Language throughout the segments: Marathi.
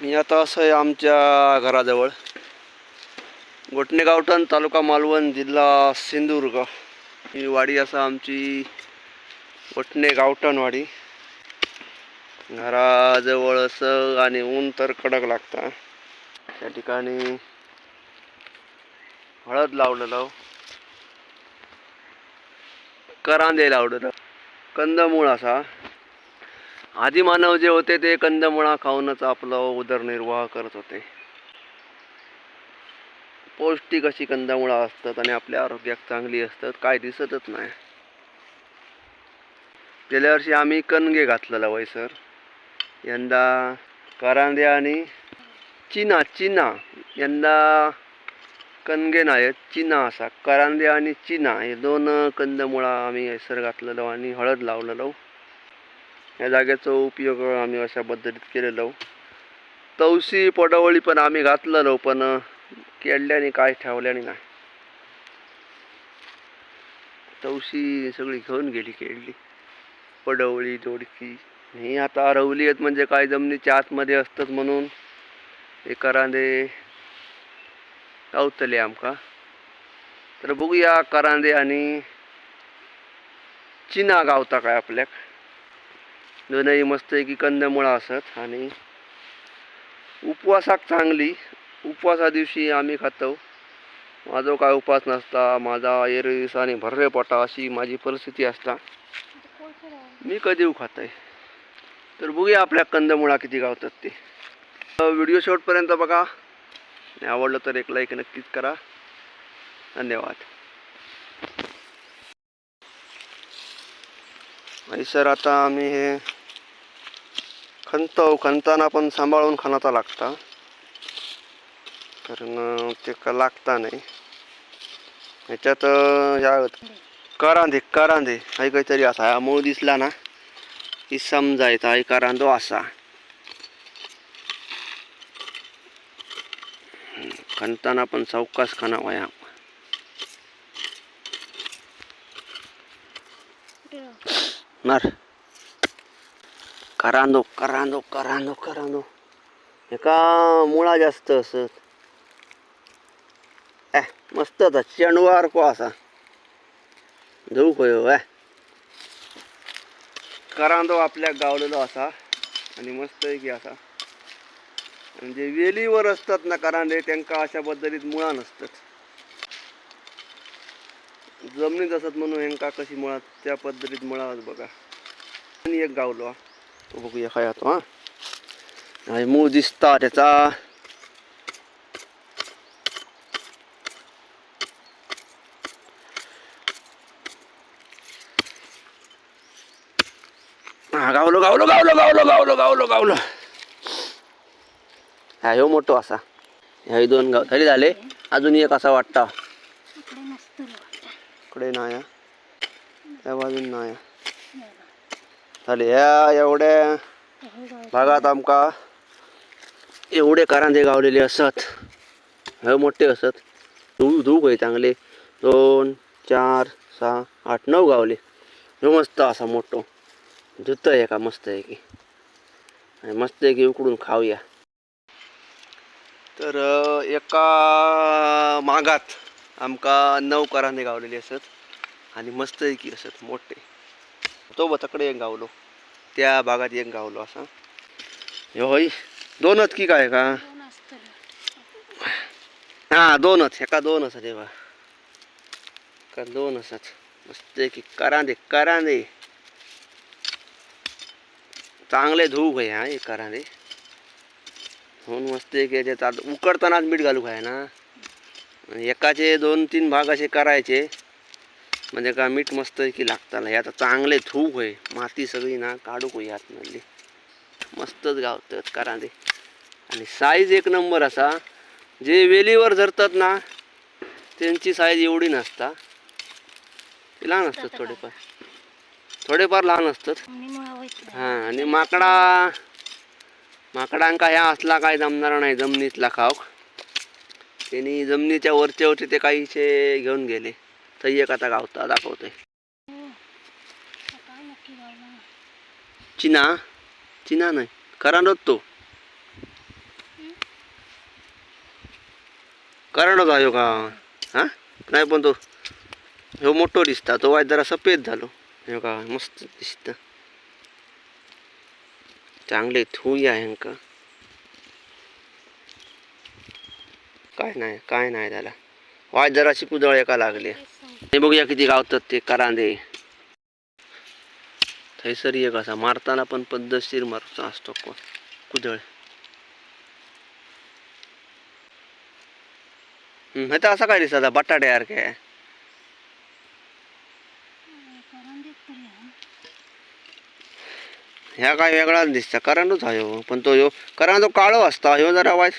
मी आता असं आहे आमच्या घराजवळ गोटणे गावठण तालुका मालवण जिल्हा सिंधुदुर्ग ही वाडी असा आमची गोटणे गावठण वाडी घराजवळ असं आणि ऊन तर कडक लागतं. त्या ठिकाणी हळद लावलेलं, करांदे लावलेलं, कंदमूळ असा. आदिमानव जे होते ते कंदमुळा खाऊनच आपलं उदरनिर्वाह करत होते. पौष्टिक अशी कंदमुळा असतात आणि आपल्या आरोग्यात चांगली असतात, काय दिसतच नाही. गेल्या वर्षी आम्ही कणगे घातलेला वयसर, यंदा करांदे आणि चिना यंदा कणगे नाहीत, चिना असा. करांदे आणि चिना हे दोन कंदमुळा आम्ही वयसर घातलेलो आणि हळद लावलेलो. या जागेचा उपयोग आम्ही अशा पद्धतीत केलेलो. तवशी पडवळी पण आम्ही घातलेलो, पण केळल्याने काय ठेवल्याने नाही. तवशी सगळी घेऊन गेली, केळली. पडवळी दोडकी ही आता रवली आहेत, म्हणजे काय जमिनीच्या आतमध्ये असतात म्हणून हे करांदे गावतले आमका. तर बघूया करांदे आणि चिना गावता काय आपल्याक. दोनही मस्त की कंदमुळा असत आणि उपवासाक चांगली. उपवासा दिवशी आम्ही खातो. माझा काय उपवास नसता, माझा एरवीस आणि भर्रे पोटा अशी माझी परिस्थिती असता, मी कधी खातोय. तर बघूया आपल्या कंदमुळा किती गावतात ते. व्हिडिओ शेवटपर्यंत बघा, आवडलं तर एक लाईक नक्कीच करा. धन्यवाद. सर आता आम्ही हे खणताना पण सांभाळून खणाचा लागता, कारण ते का लागता नाही. ह्याच्यात ह्या करांदे हा काहीतरी असा, हा मूळ दिसला ना की समजायचा हा करांदो असा. खणताना पण सावकाश खणावा. या नर करांदो एका मुळा जास्त असत. मस्त होता चेंडवार को असा धूळ होय. करांदो आपल्या गावलेलो असा आणि मस्त आहे की असा. म्हणजे वेलीवर असतात ना करांदे, त्यांका अशा पद्धतीत मुळा नसतात. जमिनीत असत म्हणून ह्यांका कशी मुळा त्या पद्धतीत मुळा बघा. आणि एक गावलो तो बघूया काय होतो. हा मूळ दिसता त्याचा. हा गावलो. हा ह्यो मोठो असा. ह्या दोन गाव तरी झाले, अजून एक असा वाटता. इकडे नाही, त्या बाजून नाही झाले. ह्या एवढ्या भागात आमका एवढे करांदे गावलेले असत. हे मोठे असत, धूक आहे चांगले. 2, 4, 6, 8, 9 गावले. हे मस्त असा मोठो धुत आहे का मस्त आहे की. आणि मस्त आहे की उकडून खाऊया. तर एका मागात आमका 9 करांदे गावलेले असत आणि मस्त आहे की असत मोठे. तो बतकडे एक गावलो, त्या भागात एक गावलो असा. होय दोनच की काय का. हा दोनच, एका दोन असत तेव्हा का दोन असत. मस्त आहे की करांदे चांगले धूक आहे. हा एक करांदे म्हणून मस्त आहे की. त्याच्यात उकडतानाच मीठ घालू खाय ना. एकाचे 2-3 भाग असे करायचे म्हणजे का मीठ मस्त की लागताना. हे आता चांगले धूक आहे, माती सगळी ना काढू होई आतमधली. मस्तच गावतात करांदे आणि साईज एक नंबर असा. जे वेलीवर धरतात ना त्यांची साईज एवढी नसता, ती लहान असतात थोडेफार लहान असतात. हा आणि माकडांका ह्या असला काय जमणार नाही जमिनीतला खाऊक. त्यांनी जमिनीच्या वरचे ते काहीसे घेऊन गेले. थई एक आता गावता दाखवतोय. चिना नाही करांदोच तो. करांडोच ह्यो का हा नाही पण तो ह्यो मोठो दिसता तो वायच जरा सफेद झालो ह्यो का मस्त दिसता चांगले थुई आहे ह्यांका काय नाही त्याला वाय जराशी कुदळ एका लागली हे बघूया किती गावतात ते करांदे थैसर एक असा मारताना पण पद्धतशीर मारचा असतो कुदळ तर असा काय दिसता बटाटे यार काय ह्या काय वेगळाच दिसता करांडूच हा ह्यो पण तो ह्यो करांडो काळो असता ह्यो जरा वाय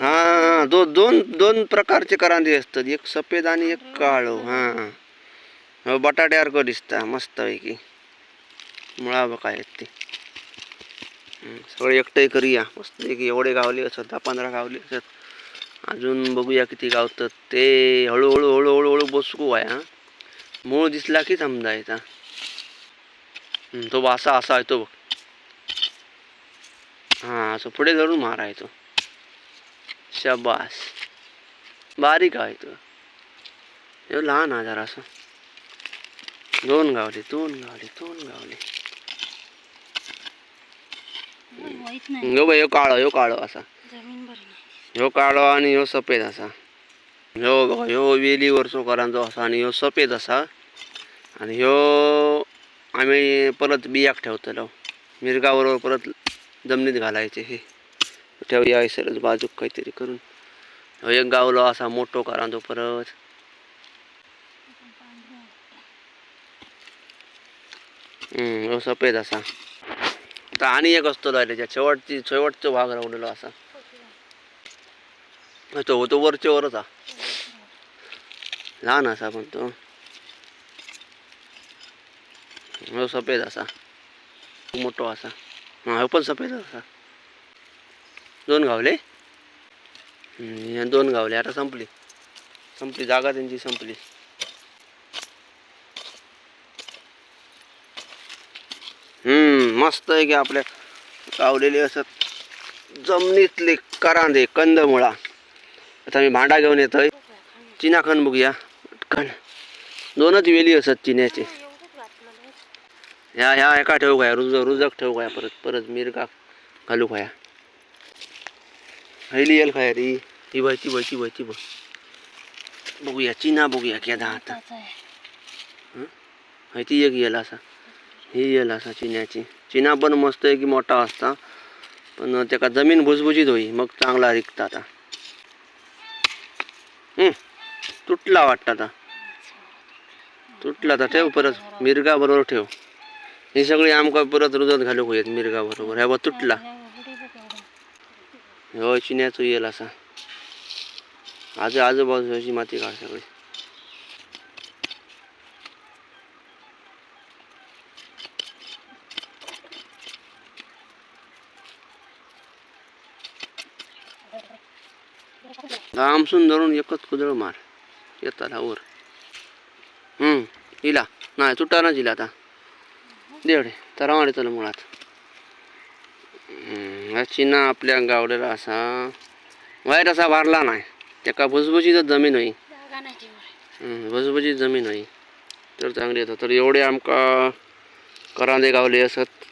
हा दोन दोन प्रकारचे करांदे असतात एक सफेद आणि एक काळो हा हो बटाट्यासारखं दिसता मस्त पैकी मुळा बघा आहेत ते सगळे एकटे करूया मस्त पैकी एवढे गावले असत 10-15 गावले असत अजून बघूया किती गावतात ते हळूहळू हळूहळू हळू बसकू आहे हा मूळ दिसला की समजायचा तो असा असा आहे तो बघ हा असं पुढे धरून मारायचो शाबास बारीक आहे तो हे लहान आहे जरा असं दोन गावले ह्यो काळो असा ह्यो काळो आणि ह्यो सफेद असा ह्यो बघा ह्यो वेलीवरचो करांचो असा आणि ह्यो सफेद असा आणि ह्यो आम्ही परत बियाक ठेवतलो मिरगाबरोबर परत जमिनीत घालायचे हे ठेवूया सरच बाजूक काहीतरी करून ह्यो एक गावलो असा मोठो करांचो परत ह्यो सफेद असा आता आणि एक असतो त्याच्या शेवटचो भाग रावलेलो असा तो वरचे वरच हा लहान असा पण तो ह्यो सफेद असा मोठो असा हा ह्यो पण सफेद असा दोन गावले दोन गावले आता संपली जागा त्यांची संपली मस्त आहे की आपल्या गावलेले असत जमिनीतले करांदे कंदमुळा आता मी भांडा घेऊन येतोय चिना खण बघूया खण दोनच वेली असत चिन्याचे ह्या एका ठेवू काय रुजक ठेवू काय परत मिरगा घालू खाया हैली येल खाया री ही बघ बघूया चिना बघूया केदा आता ती एक येल असा ही येल असा चिन्याची चिना पण मस्त आहे की मोठा असता पण त्याका जमीन भुसभुशीत होई मग चांगला रिकता आता तुटला वाटतं आता तुटला तर ठेव परत मिरगा बरोबर ठेव ही सगळी आमका परत रुजत घालूक होईत मिरगा बरोबर ह्या तुटला हो चिन्याचो येल असा आजूबाजूची माती काढ सगळी आमसून धरून एकच कुदळ मार येताला वर हिला नाही तुटाना जिला आता देवडे तर मारे चला मुळात हा चिना आपल्या गावलेला असा वाईट असा भरला नाही त्याका भुसभुशीत जमीन होई भुसभुशीत जमीन होई तर चांगली येतात तर एवढे आमका करांदे गावले असत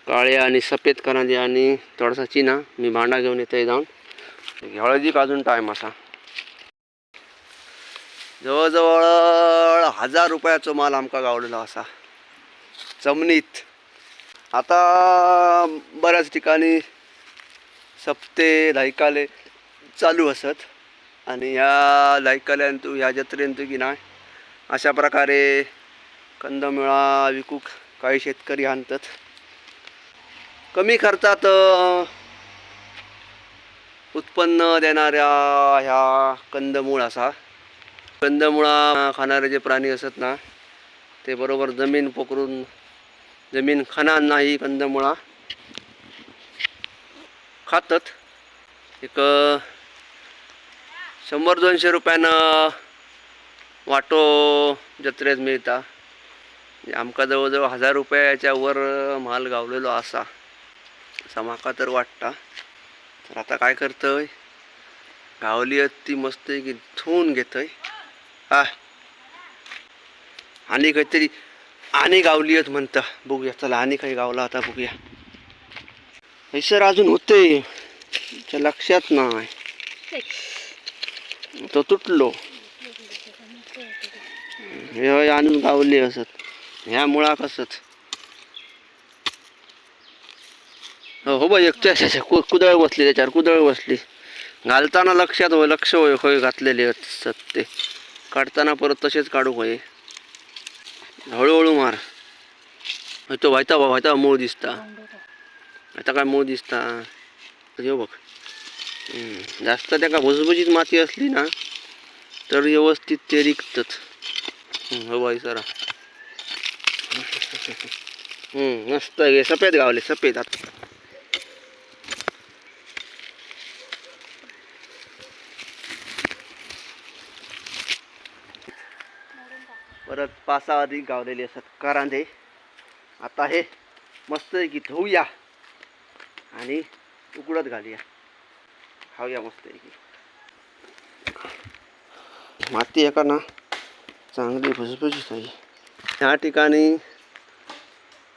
काळे आणि सफेद करांदे आणि थोडासा चिना मी भांडा घेऊन येतोय जाऊन हळदीक अजून टाइम असा जवळजवळ 1000 रुपयाचो माल आमका गावलेला असा जमनीत आता बऱ्याच ठिकाणी सप्ते लायकाले चालू असत आणि ह्या लायकाल्यांतू ह्या जत्रेंतू की नाही अशा प्रकारे कंदमुळा विकूक काही शेतकरी आणतात कमी खर्चात उत्पन्न देणाऱ्या ह्या कंदमूळ असा कंदमुळा खाणारे जे प्राणी असत ना ते बरोबर जमीन पोखरून जमीन खणान नाही कंदमुळा खातात एक 100-200 रुपयानं वाटो जत्रेत मिळता आमका जवळजवळ 1000 रुपयाच्या वर माल गावलेलो असा माका तर वाटता तर आता काय करतोय गावली आहेत ती मस्त की धुवून घेतोय. हा आणि काहीतरी आणि गावली आहेत म्हणता. बघूया चला आणि काही गावला आता बघूया. हे सर अजून होते लक्षात नाही. तो तुटलो हे आणून गावले असत ह्या मुळा कसच. हो बाई एक कुदळ बसली त्याच्यावर कुदळ बसली. घालताना लक्षात होय लक्ष होय होय घातलेले असत ते. काढताना परत तसेच काढू होय. हळूहळू मार. तो व्हायता व्हायता मूळ दिसता. आता काय मूळ दिसता येऊ बघ. जास्त त्या का भुसभुशीत माती असली ना तर व्यवस्थित ते रिकतच. हो बाई सरा मस्त आहे. सफेद गावले सफेद. आता परत 5-6 अधिक गावलेले असतात करांदे. आता हे मस्त आहे की धुऊया आणि उकडत घालूया खाऊया मस्त आहे की. माती एका ना चांगली भुसभुशीत आहे. ह्या ठिकाणी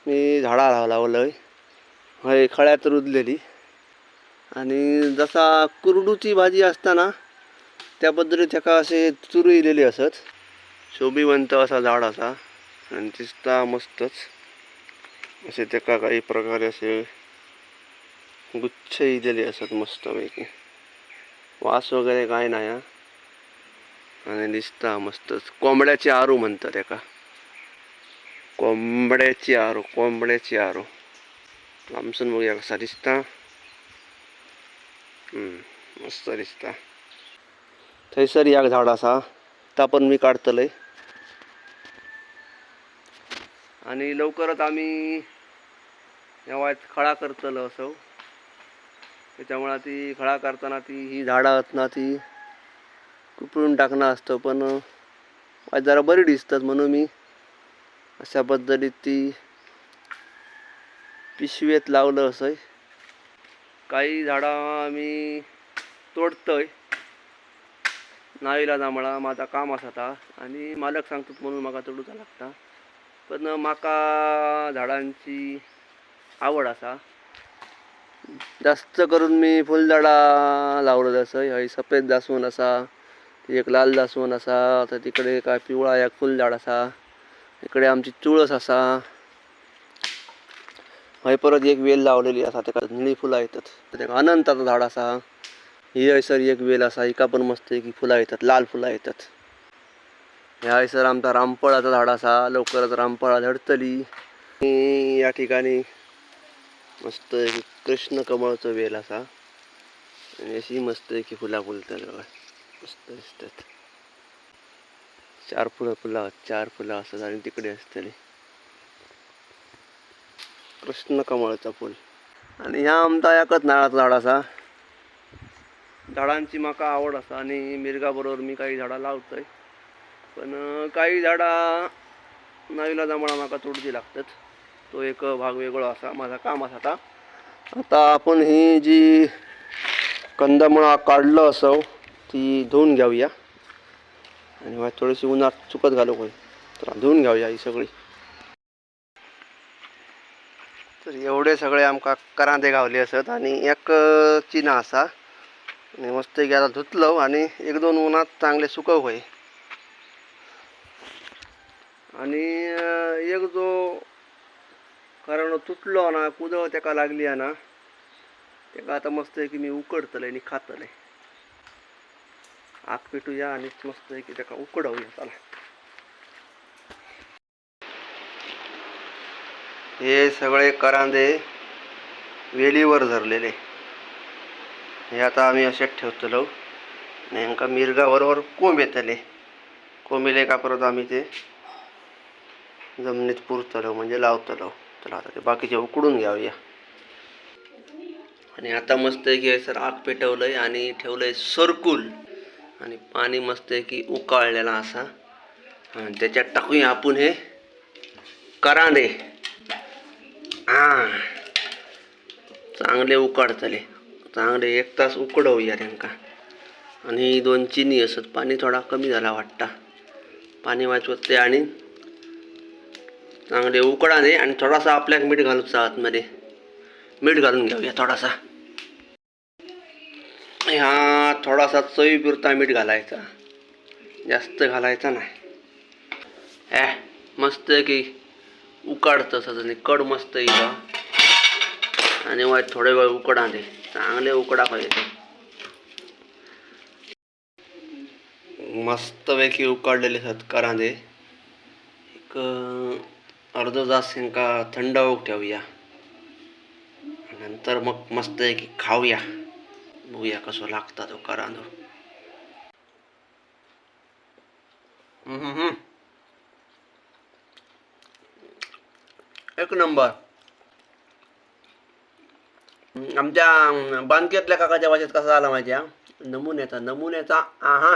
मी झाडा लावलंय होय खळ्यात रुजलेली. आणि जसा कुरडूची भाजी असताना त्या पद्धतीने त्याका असे चुरलेले असत. शोभिवंत असा झाड असा आणि दिसता मस्तच. असे त्याका काही प्रकारे असे गुच्छ इलेले असत मस्तपैकी. वास वगैरे काय नाही आणि दिसता मस्तच. कोंबड्याची आरू म्हणतात त्याका. कोंबड्याची आरू कोंबड्याची आरू. लांबसून बघूया कसा दिसता. मस्त दिसता. थंयसर एक झाड असा ता पण मी काढतलंय. आणि लवकरच आम्ही या वयात खळा करतलो असो. त्याच्यामुळे ती खळा करताना ती ही झाडं आहेत ना ती कुपळून टाकणं असतं. पण जरा बरी दिसतात म्हणून मी अशा पद्धतीत ती पिशवीत लावलं असं. काही झाडं मी तोडतोय नाईला जांभळा माझा काम असता आणि मालक सांगतात म्हणून माका तोडूचा लागता. पण माका झाडांची आवड असा. जास्त करून मी फुलझाडा लावलेलं असं. हय सफेद जास्वंद असा, एक लाल जास्वंद असा, तर तिकडे काय पिवळा एक फुलझाड असा, इकडे आमची तुळस असा. हय परत एक वेल लावलेली असा त्याका निळी फुलं येतात. त्याका अनंताचं झाड असा. ही हयसर एक वेल असा हिका पण मस्त की फुलं येतात लाल फुलं येतात. ह्या हयसर आमचा रामफळाचं झाड असा. लवकरच रामफळा झडतली. या ठिकाणी मस्त कृष्ण कमळचं वेल असा आणि अशी मस्त की फुला फुलतात मस्त दिसतात. 4 फुलं असतात आणि तिकडे असतले कृष्ण कमळचा फुल. आणि ह्या आमचा एकच नारळाचा झाड असा. झाडांची माका आवड असा आणि मिरगा बरोबर मी काही झाडा लावतोय. पण काही झाडा नाईला जांभळा माका तोडची लागतात. तो एक भाग वेगळा असा माझा काम असा. आता आपण ही जी कंदमुळा काढलं असं ती धुवून घेऊया आणि थोडीशी उन्हात चुकत घालू होय तर धुवून घेऊया ही सगळी. तर एवढे सगळे आमका करांदे गावले असत आणि एक चिना असा आणि मस्त आता धुतलं आणि 1-2 उन्हात चांगले सुकव होय. आणि एक जो कारण तुटलो ना कुदळ त्याका लागली ना त्याका आता मस्त आहे की मी उकडतलंय आणि खातलंय. आग पेटूया आणि मस्त आहे की त्याका उकडवूया चला. हे सगळे करांदे वेलीवर धरलेले हे आता आम्ही असेच ठेवतलो. नेमका मिरगा बरोबर कोंब येतले. कोंबेले का परत आम्ही ते जमिनीत पुरतलो म्हणजे लावतलो. चला आता ते बाकीचे उकडून घेऊया. आणि आता मस्त आहे की सर आग पेटवलंय आणि ठेवलंय सरकूल आणि पाणी मस्त आहे की उकाळलेला असा आणि त्याच्यात टाकूया आपण हे करांदे. चांगले उकडतले चांगले 1 तास उकडवूया त्यांका. आणि 2 चिनी असत. पाणी थोडा कमी झाला वाटता. पाणी वाचवत ते आणि चांगले उकडा दे आणि थोडासा आपल्याक मीठ घालूचा आतमध्ये. मीठ घालून घेऊया थोडासा. ह्या थोडासा चवीपुरता मीठ घालायचा, जास्त घालायचा नाही. मस्त की उकाडतं आणि कड मस्त येईल. आणि वाईट थोडे वेळ उकडा दे, चांगले उकडा पाहिजे. मस्तपैकी उकडलेले आहेत कांदे. एक अर्धा तास यांका थंड होऊक ठेवूया. नंतर मग मस्तपैकी खाऊया. बघूया कसं लागता तो कांदो. एक नंबर. आमच्या बांधकीतल्या काकाच्या भाषेत कसा आला माहिती आहे? नमुन्याचा आहा,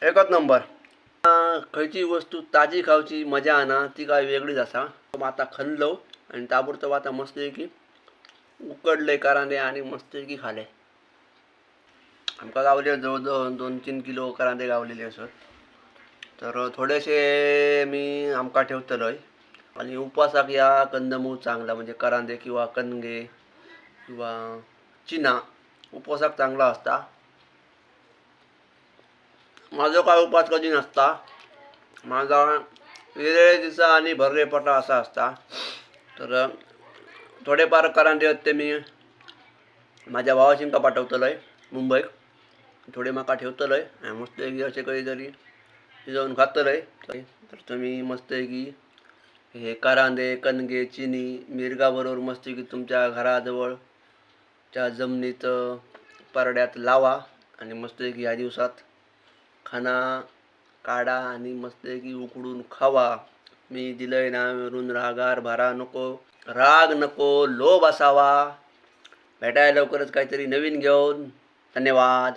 एकच नंबर. खयची वस्तू ताजी खावची मजा आना ती काय वेगळीच असा. आता खणलो आणि ताबडतोब आता मस्त की उकडले कांदे आणि मस्त की खाले. आमका गावले जवळजवळ 2-3 किलो कांदे गावलेले असत. तर थोडेसे मी आमका ठेवतलोय. आणि उपवासाक या कंदमूळ चांगला, म्हणजे कांदे किंवा कणगे किंवा चिना उपवासाक चांगला असता. माझा काय उपवास कधी नसता. माझा वेगळे दिसा आणि भरले पटा असा असता. तर थोडेफार कांदे होते मी माझ्या भावाशिंका पाठवतलोय मुंबईत. थोडे माका ठेवतलोय मस्त असे कधीतरी जाऊन खातलोय. तर तुम्ही मस्त की हे कांदे कणगे चिनी मिरगाबरोबर मस्त की तुमच्या घराजवळच्या जमिनीत परड्यात लावा आणि मस्त की ह्या दिवसात खाना काढा आणि मस्त की उकडून खावा. मी दिलंय ना वरून रागार भरा नको, राग नको, लोभ असावा. भेटायला लवकरच काहीतरी नवीन घेऊन. धन्यवाद.